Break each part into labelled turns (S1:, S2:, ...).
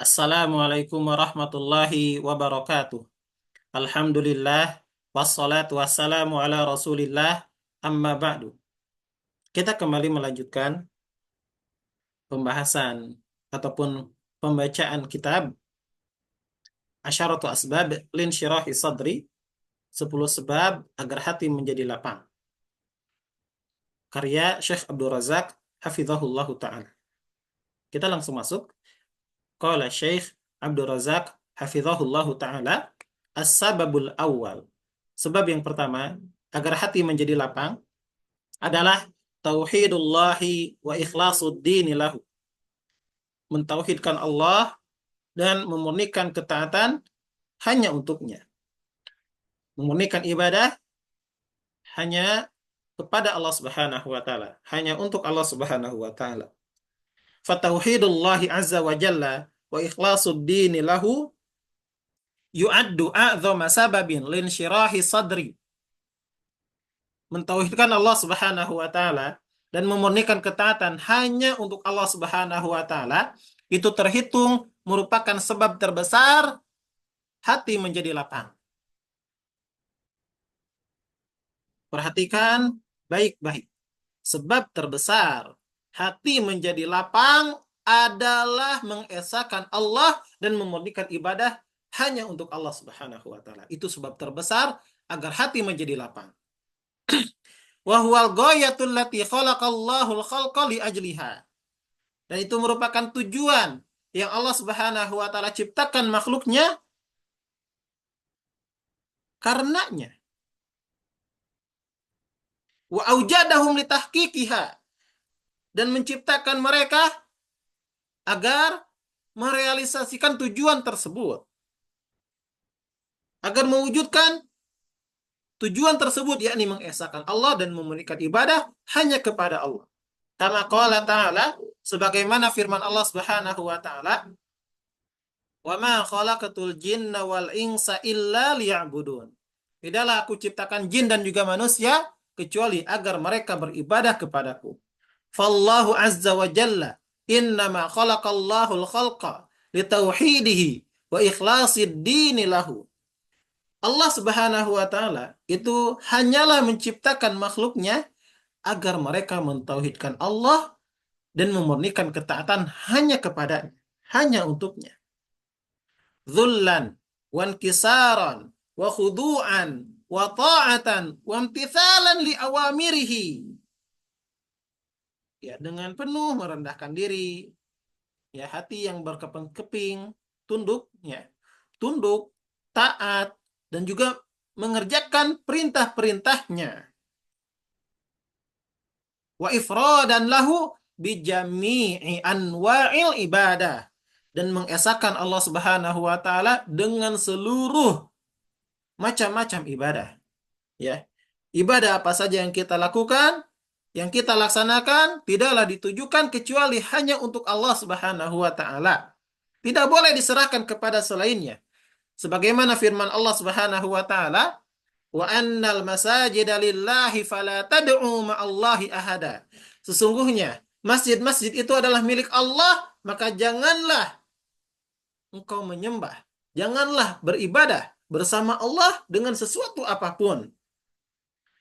S1: Assalamualaikum warahmatullahi wabarakatuh. Alhamdulillah, wassalatu wassalamu ala rasulillah, amma ba'du. Kita kembali melanjutkan pembahasan ataupun pembacaan kitab Asyaratu Asbab Linsyirahi Sadri, 10 sebab agar hati menjadi lapang. Karya Syekh Abdul Razak, Hafizahullahu Ta'ala. Kita langsung masuk. Qala Syekh Abdul Razak, Hafizahullahu Ta'ala, As-sababul awal. Sebab yang pertama, agar hati menjadi lapang, adalah tauhidullahi wa ikhlasuddini lahu. Mentauhidkan Allah dan memurnikan ketaatan hanya untuknya. Memurnikan ibadah hanya kepada Allah Subhanahu wa taala, hanya untuk Allah Subhanahu wa taala. Fatauhidullahi azza wa jalla wa ikhlasuddini lahu yu'addu a'dhama sababin linsyirahi sadri. Mentauhidkan Allah Subhanahu wa taala dan memurnikan ketaatan hanya untuk Allah Subhanahu wa taala itu terhitung merupakan sebab terbesar hati menjadi lapang. Perhatikan baik-baik. Sebab terbesar hati menjadi lapang adalah mengesahkan Allah dan memurnikan ibadah hanya untuk Allah Subhanahu wa taala. Itu sebab terbesar agar hati menjadi lapang. Wa huwal ghayatul lati khalaqallahul khalqa li ajliha. Dan itu merupakan tujuan yang Allah Subhanahu wa taala ciptakan makhluknya karenanya. Wa aujadahum litahqiqiha, dan menciptakan mereka agar merealisasikan tujuan tersebut. Agar mewujudkan tujuan tersebut, yakni mengesahkan Allah dan memurnikan ibadah hanya kepada Allah. Kama qala ta'ala, sebagaimana firman Allah Subhanahu wa taala, "Wa ma khalaqatul jinna wal insa illa liya'budun." Tidaklah aku ciptakan jin dan juga manusia kecuali agar mereka beribadah kepadaku. Fallahu azza wa jalla innama khalaqallahu al-khalqa litauhidihi wa ikhlasid dini lahu. Allah Subhanahu wa taala itu hanyalah menciptakan makhluknya agar mereka mentauhidkan Allah dan memurnikan ketaatan hanya kepadanya, hanya untuknya. Dzullan wa inkisaran wa khudu'an wa ta'atan wa imtithalan li awamirihi. Ya, dengan penuh merendahkan diri, ya, hati yang berkeping-keping, tunduk, ya, tunduk, taat, dan juga mengerjakan perintah-perintahnya. Wa ifradan lahu bijami'i anwa'il ibadah, dan mengesahkan Allah Subhanahu wa taala dengan seluruh macam-macam ibadah. Ya. Ibadah apa saja yang kita lakukan, yang kita laksanakan, tidaklah ditujukan kecuali hanya untuk Allah Subhanahu wa taala. Tidak boleh diserahkan kepada selainnya. Sebagaimana firman Allah Subhanahu wa taala, "Wa annal masajida lillahi fala tad'u ma'allahi ahada." Sesungguhnya masjid-masjid itu adalah milik Allah, maka janganlah engkau menyembah, janganlah beribadah bersama Allah dengan sesuatu apapun.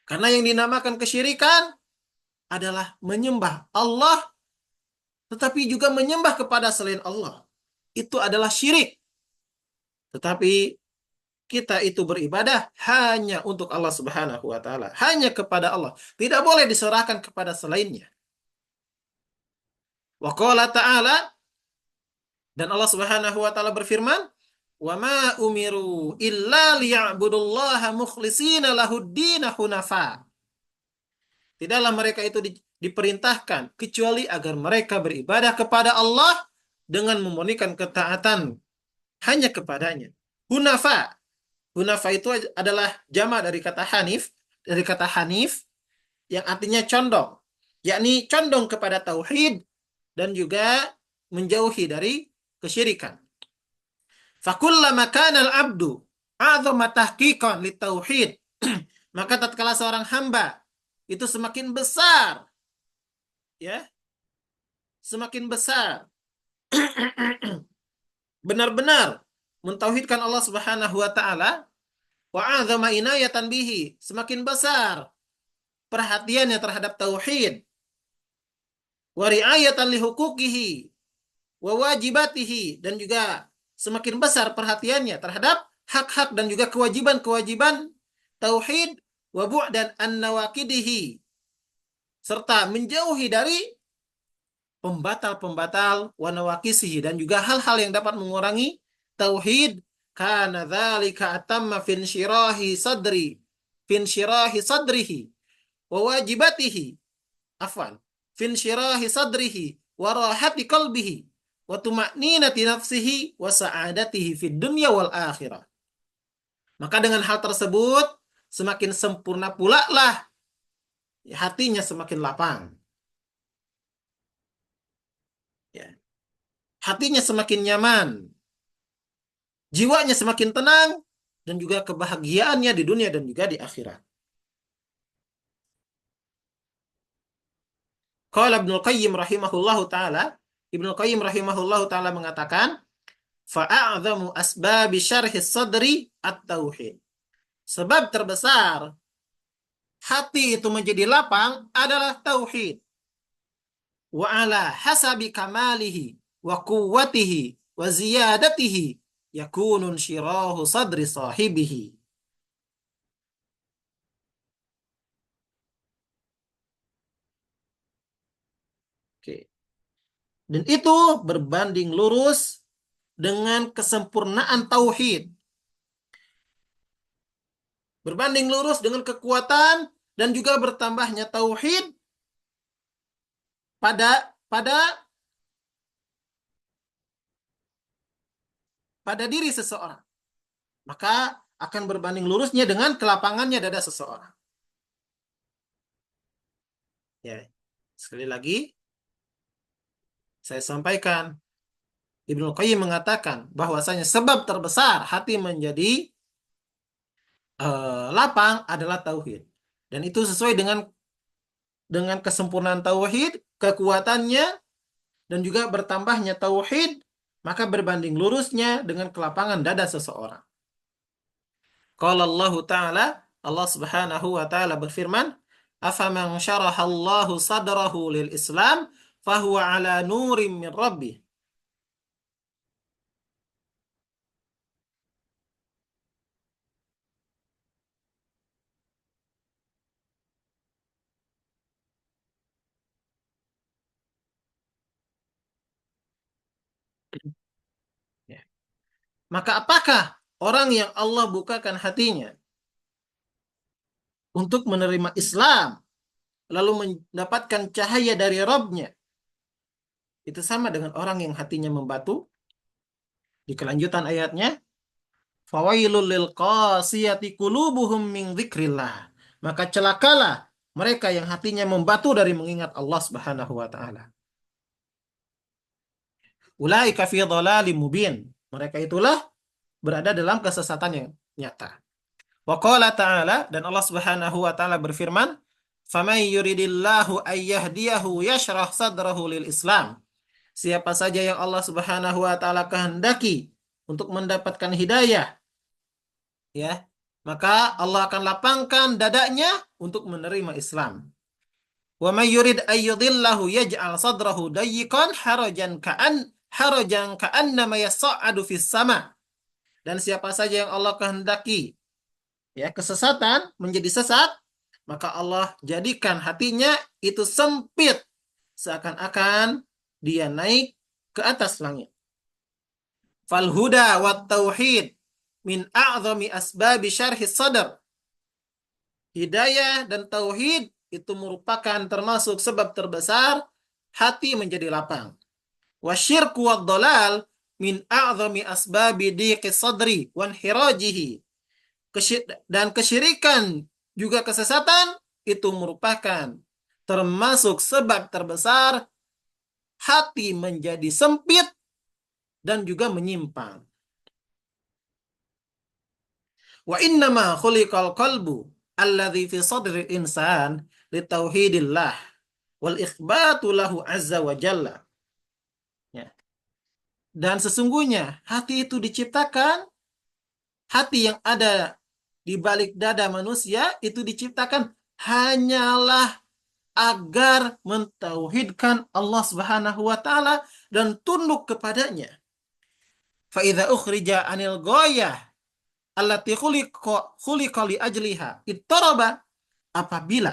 S1: Karena yang dinamakan kesyirikan adalah menyembah Allah, tetapi juga menyembah kepada selain Allah. Itu adalah syirik. Tetapi kita itu beribadah hanya untuk Allah Subhanahu wa taala, hanya kepada Allah. Tidak boleh diserahkan kepada selainnya. Wa qala ta'ala, dan Allah Subhanahu wa taala berfirman, "Wa ma umiru illa liya'budullaha mukhlishina lahud-din hunafa." Tidaklah mereka itu diperintahkan kecuali agar mereka beribadah kepada Allah dengan memurnikan ketaatan hanya kepadanya. Hunafa. Hunafa itu adalah jamak dari kata hanif yang artinya condong, yakni condong kepada tauhid dan juga menjauhi dari kesyirikan. Fakullama kana al-'abdu a'dhama tahqiqan litauhid, maka tatkala seorang hamba itu semakin besar, ya, semakin besar benar-benar mentauhidkan Allah Subhanahu wa taala, wa a'zama inayatan bihi, semakin besar perhatiannya terhadap tauhid, wa ri'ayatan li huquqihi wa wajibatihi, dan juga semakin besar perhatiannya terhadap hak-hak dan juga kewajiban-kewajiban tauhid, wa bu'dan an nawaqidihi, serta menjauhi dari pembatal-pembatal wa nawaqisihi, dan juga hal-hal yang dapat mengurangi tauhid. Kana dzalika atamma finsyirahi sadrihi wa wajibatihi, afwan, finsyirahi sadrihi wa rahati qalbihi wa tuma'ninati nafsihi wa sa'adatihi fid dunya wal akhirah. Maka dengan hal tersebut semakin sempurna pula lah hatinya, semakin lapang. Ya. Hatinya semakin nyaman, jiwanya semakin tenang, dan juga kebahagiaannya di dunia dan juga di akhirat. Qala Ibnu Qayyim rahimahullahu taala, Ibnu Qayyim rahimahullahu taala mengatakan, fa'a'dhamu asbabi syarhi sadri at-tauhid. Sebab terbesar hati itu menjadi lapang adalah tauhid. Wa ala hasabi kamalihi wa quwwatihi wa ziyadatihi yakunun syirahu sadri sahibihi. Oke. Dan itu berbanding lurus dengan kesempurnaan tauhid. Berbanding lurus dengan kekuatan dan juga bertambahnya tauhid pada pada pada diri seseorang. Maka akan berbanding lurusnya dengan kelapangannya dada seseorang. Ya. Sekali lagi saya sampaikan, Ibnu Qayyim mengatakan bahwasanya sebab terbesar hati menjadi lapang adalah tauhid. Dan itu sesuai dengan kesempurnaan tauhid, kekuatannya, dan juga bertambahnya tauhid, maka berbanding lurusnya dengan kelapangan dada seseorang. Qala Allah Ta'ala, Allah Subhanahu wa taala berfirman, "Afaman syarahallahu sadrahu lil Islam, fahuwa ala nurim min rabbih." Ya. Maka apakah orang yang Allah bukakan hatinya untuk menerima Islam, lalu mendapatkan cahaya dari Rabb-nya, itu sama dengan orang yang hatinya membatu? Di kelanjutan ayatnya, fawailul lil qasiyati qulubuhum min dzikrillah. Maka celakalah mereka yang hatinya membatu dari mengingat Allah Subhanahu wa taala. Ulaika fi dhalalim mubin. Mereka itulah berada dalam kesesatan yang nyata. Wa qala ta'ala, dan Allah Subhanahu wa taala berfirman, "Faman yuridillahu ay yahdiyahu yashrah sadrahu lil Islam." Siapa saja yang Allah Subhanahu wa taala kehendaki untuk mendapatkan hidayah, ya, maka Allah akan lapangkan dadanya untuk menerima Islam. Wa may yurid ay yudhillahu yaj'al sadrahu dayyiqan harajan ka'annama yas'adu fis sama. Dan siapa saja yang Allah kehendaki, ya, kesesatan menjadi sesat, maka Allah jadikan hatinya itu sempit, seakan-akan dia naik ke atas langit. Fal huda wat tauhid min a'zami asbabi syarhi sadr. Hidayah dan tauhid itu merupakan termasuk sebab terbesar hati menjadi lapang. Wasyirku wad dalal min a'zami asbabi diqis sadri wan hirajihi. Dan kesyirikan juga kesesatan itu merupakan termasuk sebab terbesar hati menjadi sempit dan juga menyimpang. Wa innama khuliqal qalbu alladhi fi sadril insan litauhidillah wal ikhbatu lahu azza wa jalla. Ya. Dan sesungguhnya hati itu diciptakan, hati yang ada di balik dada manusia itu diciptakan hanyalah agar mentauhidkan Allah Subhanahu wa taala dan tunduk kepadanya. Fa idza ukhrija anil ghayah allati khuliqa li ajliha ittaraba, apabila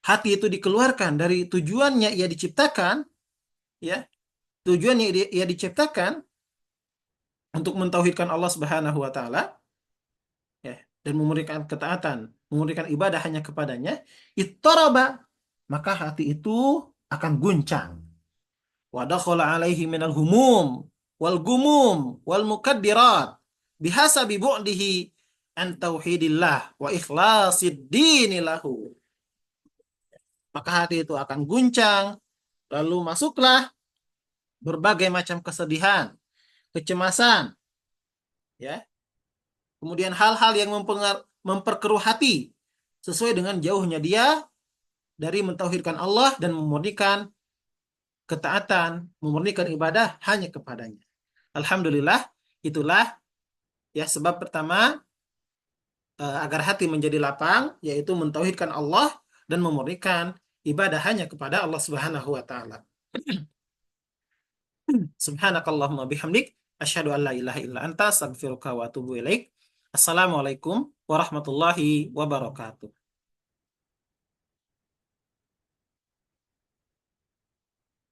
S1: hati itu dikeluarkan dari tujuannya ia diciptakan, ya, tujuannya ia diciptakan untuk mentauhidkan Allah Subhanahu wa taala, ya, dan memberikan ketaatan, memberikan ibadah hanya kepadanya, ittaraba, maka hati itu akan guncang. Wa dakhala alaihi minal humum wal gumum wal mukaddirat bihasabi bu'dihi an tauhidillah wa ikhlasid dini lahu. Maka hati itu akan guncang, lalu masuklah berbagai macam kesedihan, kecemasan, ya. Kemudian hal-hal yang memperkeruh hati sesuai dengan jauhnya dia dari mentauhidkan Allah dan memurnikan ketaatan, memurnikan ibadah hanya kepadanya. Alhamdulillah, itulah ya sebab pertama agar hati menjadi lapang, yaitu mentauhidkan Allah dan memurnikan ibadah hanya kepada Allah Subhanahu wa taala. Subhanakallahumma bihamdik asyhadu an la ilaha illa anta astaghfiruka wa atubu ilaik. Assalamualaikum warahmatullahi wabarakatuh.